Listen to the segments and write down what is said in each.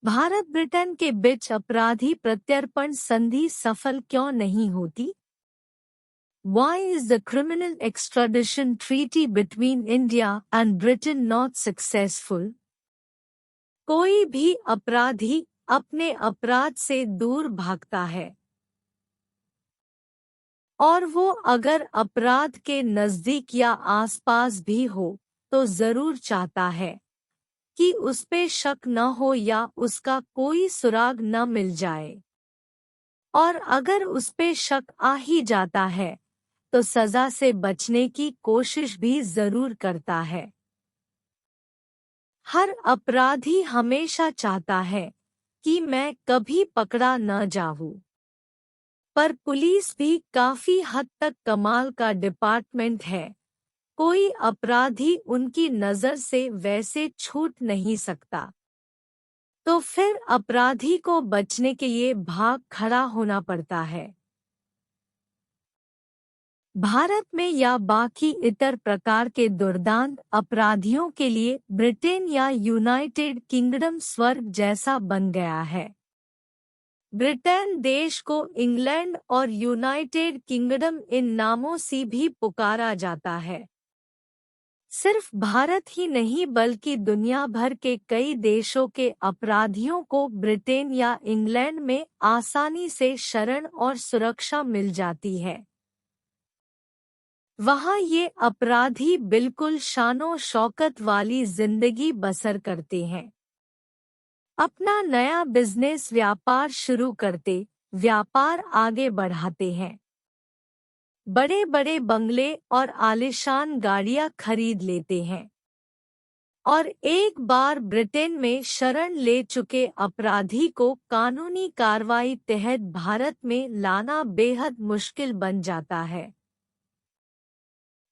Bharat Britain के बीच अपराधी प्रत्यर्पण संधि सफल क्यों नहीं होती? Why is the criminal extradition treaty between India and Britain not successful? कोई भी अपराधी अपने अपराध से दूर भागता है और वो अगर अपराध के नजदीक या आसपास भी हो तो जरूर चाहता है कि उस पे शक न हो या उसका कोई सुराग न मिल जाए। और अगर उस पे शक आ ही जाता है तो सजा से बचने की कोशिश भी जरूर करता है। हर अपराधी हमेशा चाहता है कि मैं कभी पकड़ा न जाऊं। पर पुलिस भी काफी हद तक कमाल का डिपार्टमेंट है। कोई अपराधी उनकी नजर से वैसे छूट नहीं सकता। तो फिर अपराधी को बचने के लिए भाग खड़ा होना पड़ता है। भारत में या बाकी इतर प्रकार के दुर्दांत अपराधियों के लिए ब्रिटेन या यूनाइटेड किंगडम स्वर्ग जैसा बन गया है। ब्रिटेन देश को इंग्लैंड और यूनाइटेड किंगडम इन नामों से भी पुकारा जाता है। सिर्फ भारत ही नहीं बल्कि दुनिया भर के कई देशों के अपराधियों को ब्रिटेन या इंग्लैंड में आसानी से शरण और सुरक्षा मिल जाती है। वहाँ ये अपराधी बिल्कुल शानो शौकत वाली जिंदगी बसर करते हैं। अपना नया बिजनेस व्यापार शुरू करते, व्यापार आगे बढ़ाते हैं। बड़े बड़े बंगले और आलीशान गाड़ियां खरीद लेते हैं। और एक बार ब्रिटेन में शरण ले चुके अपराधी को कानूनी कार्रवाई तहत भारत में लाना बेहद मुश्किल बन जाता है।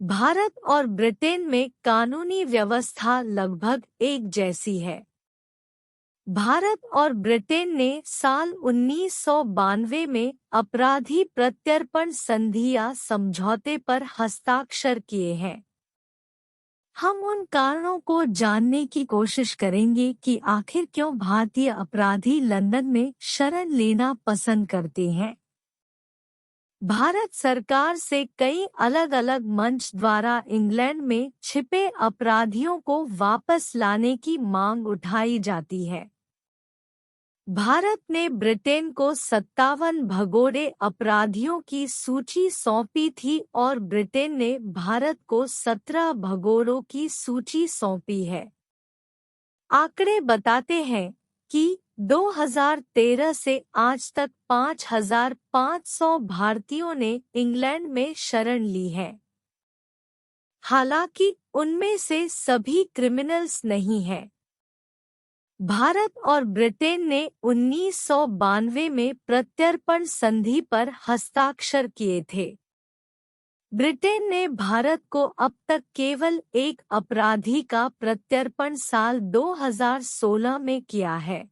भारत और ब्रिटेन में कानूनी व्यवस्था लगभग एक जैसी है। भारत और ब्रिटेन ने साल 1992 में अपराधी प्रत्यर्पण संधि या समझौते पर हस्ताक्षर किए हैं। हम उन कारणों को जानने की कोशिश करेंगे कि आखिर क्यों भारतीय अपराधी लंदन में शरण लेना पसंद करते हैं। भारत सरकार से कई अलग अलग मंच द्वारा इंग्लैंड में छिपे अपराधियों को वापस लाने की मांग उठाई जाती है। भारत ने ब्रिटेन को 57 भगोड़े अपराधियों की सूची सौंपी थी और ब्रिटेन ने भारत को 17 भगोड़ों की सूची सौंपी है। आंकड़े बताते हैं कि 2013 से आज तक 5,500 भारतीयों ने इंग्लैंड में शरण ली है। हालांकि उनमें से सभी क्रिमिनल्स नहीं हैं। भारत और ब्रिटेन ने 1992 में प्रत्यर्पण संधि पर हस्ताक्षर किए थे। ब्रिटेन ने भारत को अब तक केवल एक अपराधी का प्रत्यर्पण साल 2016 में किया है,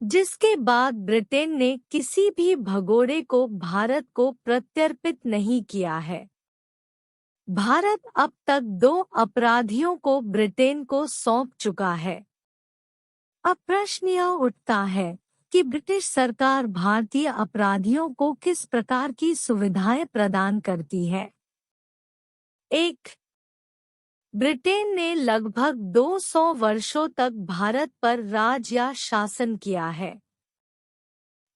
जिसके बाद ब्रिटेन ने किसी भी भगोड़े को भारत को प्रत्यर्पित नहीं किया है। भारत अब तक 2 अपराधियों को ब्रिटेन को सौंप चुका है। अब प्रश्न यह उठता है कि ब्रिटिश सरकार भारतीय अपराधियों को किस प्रकार की सुविधाएं प्रदान करती है। 1. ब्रिटेन ने लगभग 200 वर्षों तक भारत पर राज या शासन किया है।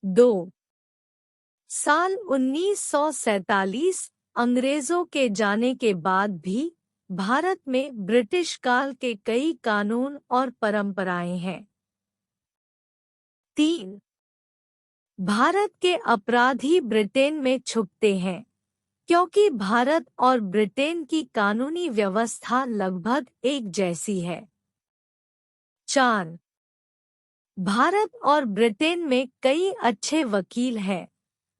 2. साल 1947 अंग्रेजों के जाने के बाद भी भारत में ब्रिटिश काल के कई कानून और परंपराएं हैं। 3. भारत के अपराधी ब्रिटेन में छुपते हैं क्योंकि भारत और ब्रिटेन की कानूनी व्यवस्था लगभग एक जैसी है। 4. भारत और ब्रिटेन में कई अच्छे वकील हैं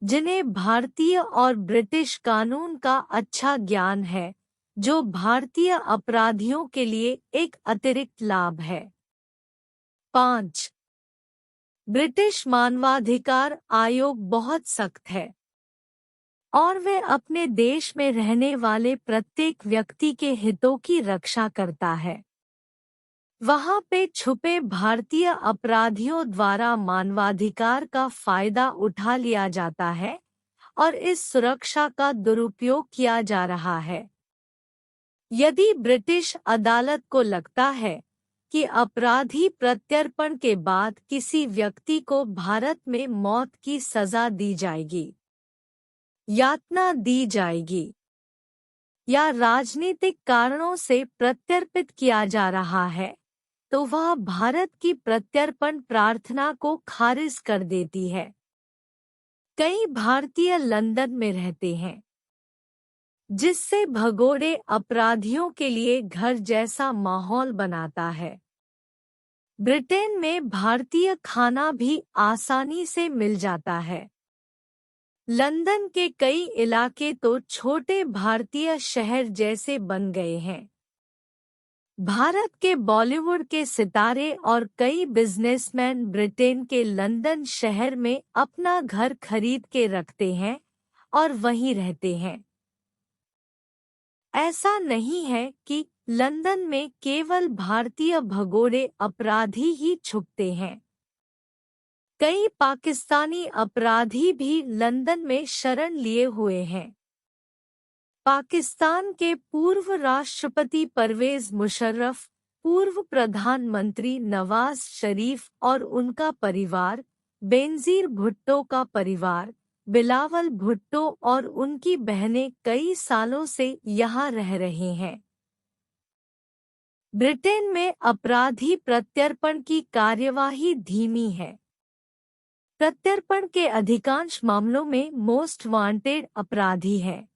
जिन्हें भारतीय और ब्रिटिश कानून का अच्छा ज्ञान है, जो भारतीय अपराधियों के लिए एक अतिरिक्त लाभ है। 5. ब्रिटिश मानवाधिकार आयोग बहुत सख्त है और वे अपने देश में रहने वाले प्रत्येक व्यक्ति के हितों की रक्षा करता है। वहां पे छुपे भारतीय अपराधियों द्वारा मानवाधिकार का फायदा उठा लिया जाता है और इस सुरक्षा का दुरुपयोग किया जा रहा है। यदि ब्रिटिश अदालत को लगता है कि अपराधी प्रत्यर्पण के बाद किसी व्यक्ति को भारत में मौत की सजा दी जाएगी, यातना दी जाएगी या राजनीतिक कारणों से प्रत्यर्पित किया जा रहा है, तो वह भारत की प्रत्यर्पण प्रार्थना को खारिज कर देती है। कई भारतीय लंदन में रहते हैं, जिससे भगोड़े अपराधियों के लिए घर जैसा माहौल बनाता है। ब्रिटेन में भारतीय खाना भी आसानी से मिल जाता है। लंदन के कई इलाके तो छोटे भारतीय शहर जैसे बन गए हैं। भारत के बॉलीवुड के सितारे और कई बिजनेसमैन ब्रिटेन के लंदन शहर में अपना घर खरीद के रखते हैं और वहीं रहते हैं। ऐसा नहीं है कि लंदन में केवल भारतीय भगोड़े अपराधी ही छुपते हैं। कई पाकिस्तानी अपराधी भी लंदन में शरण लिए हुए हैं। पाकिस्तान के पूर्व राष्ट्रपति परवेज मुशर्रफ, पूर्व प्रधानमंत्री नवाज शरीफ और उनका परिवार, बेनजीर भुट्टो का परिवार, बिलावल भुट्टो और उनकी बहनें कई सालों से यहाँ रह रहे हैं। ब्रिटेन में अपराधी प्रत्यर्पण की कार्यवाही धीमी है। प्रत्यर्पण के अधिकांश मामलों में मोस्ट वांटेड अपराधी हैं।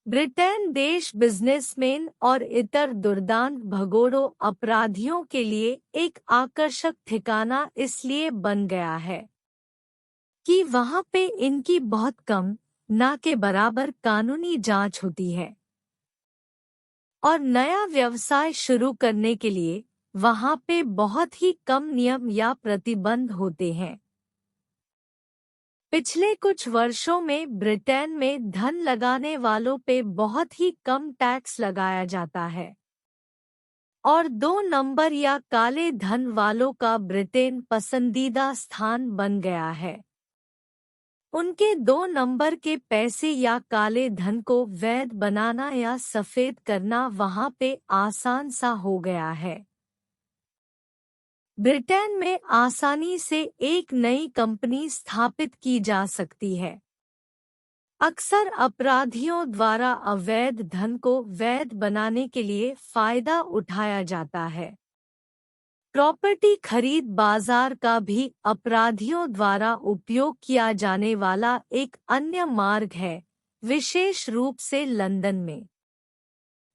ब्रिटेन देश बिजनेसमैन और इतर दुर्दांत भगोड़ों अपराधियों के लिए एक आकर्षक ठिकाना इसलिए बन गया है कि वहां पे इनकी बहुत कम, ना के बराबर कानूनी जांच होती है और नया व्यवसाय शुरू करने के लिए वहां पे बहुत ही कम नियम या प्रतिबंध होते हैं। पिछले कुछ वर्षों में ब्रिटेन में धन लगाने वालों पे बहुत ही कम टैक्स लगाया जाता है और 2 नंबर या काले धन वालों का ब्रिटेन पसंदीदा स्थान बन गया है। उनके 2 नंबर के पैसे या काले धन को वैध बनाना या सफेद करना वहां पे आसान सा हो गया है। ब्रिटेन में आसानी से एक नई कंपनी स्थापित की जा सकती है। अक्सर अपराधियों द्वारा अवैध धन को वैध बनाने के लिए फायदा उठाया जाता है। प्रॉपर्टी खरीद बाजार का भी अपराधियों द्वारा उपयोग किया जाने वाला एक अन्य मार्ग है, विशेष रूप से लंदन में।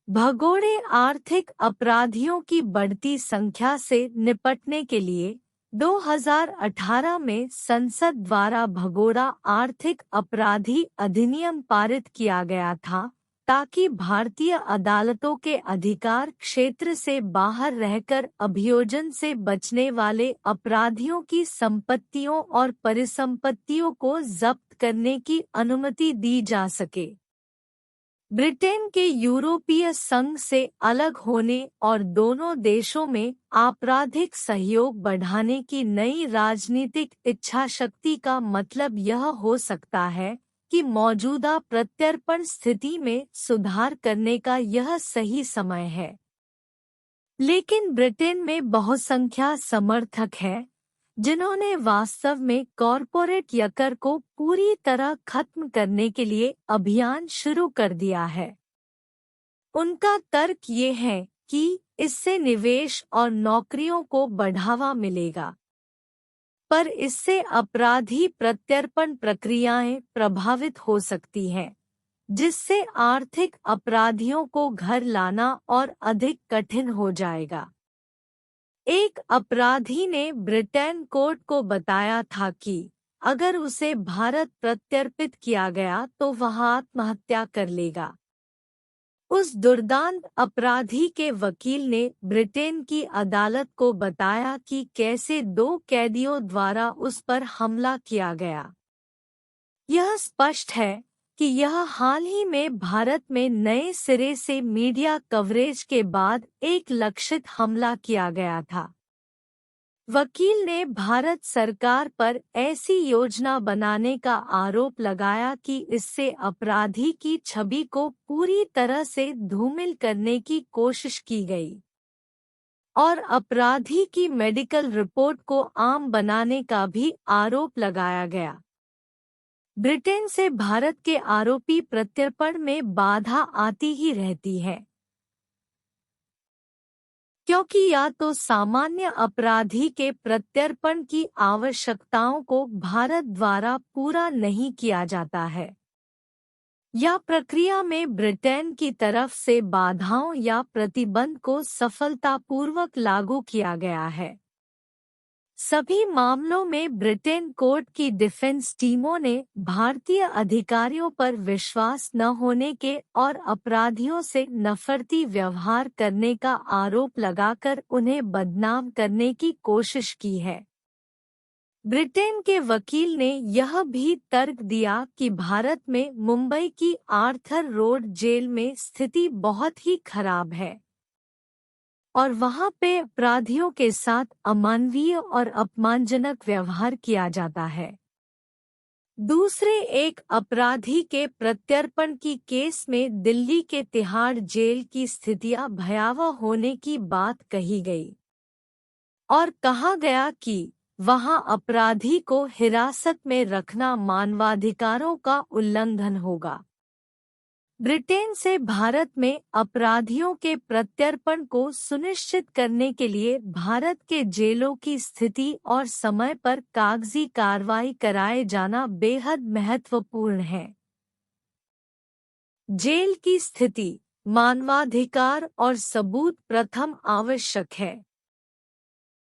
भगोड़े आर्थिक अपराधियों की बढ़ती संख्या से निपटने के लिए 2018 में संसद द्वारा भगोड़ा आर्थिक अपराधी अधिनियम पारित किया गया था, ताकि भारतीय अदालतों के अधिकार क्षेत्र से बाहर रहकर अभियोजन से बचने वाले अपराधियों की संपत्तियों और परिसंपत्तियों को जब्त करने की अनुमति दी जा सके। ब्रिटेन के यूरोपीय संघ से अलग होने और दोनों देशों में आपराधिक सहयोग बढ़ाने की नई राजनीतिक इच्छाशक्ति का मतलब यह हो सकता है कि मौजूदा प्रत्यर्पण स्थिति में सुधार करने का यह सही समय है। लेकिन ब्रिटेन में बहुसंख्या समर्थक हैं, जिन्होंने वास्तव में कॉरपोरेट यकर को पूरी तरह खत्म करने के लिए अभियान शुरू कर दिया है। उनका तर्क ये है कि इससे निवेश और नौकरियों को बढ़ावा मिलेगा, पर इससे अपराधी प्रत्यर्पण प्रक्रियाएं प्रभावित हो सकती हैं, जिससे आर्थिक अपराधियों को घर लाना और अधिक कठिन हो जाएगा। एक अपराधी ने ब्रिटेन कोर्ट को बताया था कि अगर उसे भारत प्रत्यर्पित किया गया तो वह आत्महत्या कर लेगा। उस दुर्दांत अपराधी के वकील ने ब्रिटेन की अदालत को बताया कि कैसे 2 कैदियों द्वारा उस पर हमला किया गया। यह स्पष्ट है कि यह हाल ही में भारत में नए सिरे से मीडिया कवरेज के बाद एक लक्षित हमला किया गया था। वकील ने भारत सरकार पर ऐसी योजना बनाने का आरोप लगाया कि इससे अपराधी की छवि को पूरी तरह से धूमिल करने की कोशिश की गई और अपराधी की मेडिकल रिपोर्ट को आम बनाने का भी आरोप लगाया गया। ब्रिटेन से भारत के आरोपी प्रत्यर्पण में बाधा आती ही रहती है, क्योंकि या तो सामान्य अपराधी के प्रत्यर्पण की आवश्यकताओं को भारत द्वारा पूरा नहीं किया जाता है, या प्रक्रिया में ब्रिटेन की तरफ से बाधाओं या प्रतिबंध को सफलतापूर्वक लागू किया गया है। सभी मामलों में ब्रिटेन कोर्ट की डिफेंस टीमों ने भारतीय अधिकारियों पर विश्वास न होने के और अपराधियों से नफरती व्यवहार करने का आरोप लगाकर उन्हें बदनाम करने की कोशिश की है। ब्रिटेन के वकील ने यह भी तर्क दिया कि भारत में मुंबई की आर्थर रोड जेल में स्थिति बहुत ही खराब है और वहां पे अपराधियों के साथ अमानवीय और अपमानजनक व्यवहार किया जाता है। दूसरे एक अपराधी के प्रत्यर्पण की केस में दिल्ली के तिहाड़ जेल की स्थितियां भयावह होने की बात कही गई और कहा गया कि वहां अपराधी को हिरासत में रखना मानवाधिकारों का उल्लंघन होगा। ब्रिटेन से भारत में अपराधियों के प्रत्यर्पण को सुनिश्चित करने के लिए भारत के जेलों की स्थिति और समय पर कागजी कार्रवाई कराए जाना बेहद महत्वपूर्ण है। जेल की स्थिति, मानवाधिकार और सबूत प्रथम आवश्यक है।